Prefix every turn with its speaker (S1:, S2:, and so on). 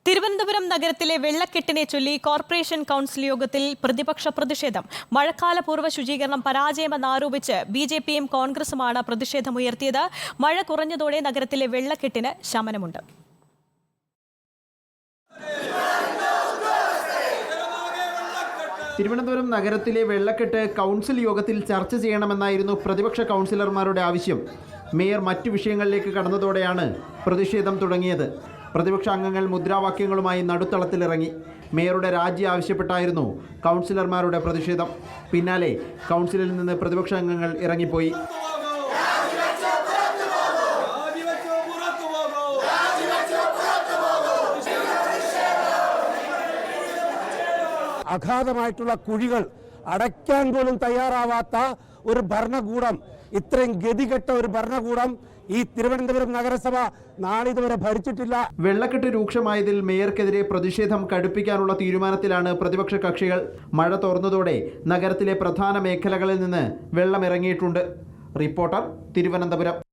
S1: തിരുവനന്തപുരം നഗരത്തിലെ വെള്ളക്കെട്ടിനെ ചൊല്ലി corporation council യോഗത്തിൽ പ്രതിപക്ഷ പ്രതിഷേധം. മഴക്കാലപൂർവ്വ ശുചീകരണം പരാജയമെന്നാരോപിച്ച് ബിജെപിയും കോൺഗ്രസുമാണ് പ്രതിഷേധമുയർത്തിയത്. മഴ കുറഞ്ഞതോടെ നഗരത്തിലെ വെള്ളക്കെട്ടിന് ശമനമുണ്ട്.
S2: തിരുവനന്തപുരം നഗരത്തിലെ വെള്ളക്കെട്ട് കൗൺസിൽ യോഗത്തിൽ ചർച്ച ചെയ്യണമെന്നായിരുന്നു പ്രതിപക്ഷ കൗൺസിലർമാരുടെ ആവശ്യം. മേയർ മറ്റു വിഷയങ്ങളിലേക്ക് കടന്നതോടെയാണ് പ്രതിഷേധം തുടങ്ങിയത്. പ്രതിപക്ഷ അംഗങ്ങൾ മുദ്രാവാക്യങ്ങളുമായി നടുത്തളത്തിലിറങ്ങി. മേയറുടെ രാജി ആവശ്യപ്പെട്ടായിരുന്നു കൗൺസിലർമാരുടെ പ്രതിഷേധം. പിന്നാലെ കൗൺസിലിൽ നിന്ന് പ്രതിപക്ഷ അംഗങ്ങൾ ഇറങ്ങിപ്പോയി.
S3: അഗാധമായിട്ടുള്ള കുഴികൾ അടയ്ക്കാൻ പോലും തയ്യാറാവാത്ത ഒരു ഭരണകൂടം, ഇത്രയും ഗതികെട്ട ഒരു ഭരണകൂടം ഈ തിരുവനന്തപുരം നഗരസഭ നാളിതുവരെ ഭരിച്ചിട്ടില്ല.
S2: വെള്ളക്കെട്ട് രൂക്ഷമായതിൽ മേയർക്കെതിരെ പ്രതിഷേധം കടുപ്പിക്കാനുള്ള തീരുമാനത്തിലാണ് പ്രതിപക്ഷ കക്ഷികൾ. മഴ തോർന്നതോടെ നഗരത്തിലെ പ്രധാന മേഖലകളിൽ നിന്ന് വെള്ളമിറങ്ങിയിട്ടുണ്ട്. റിപ്പോർട്ടർ, തിരുവനന്തപുരം.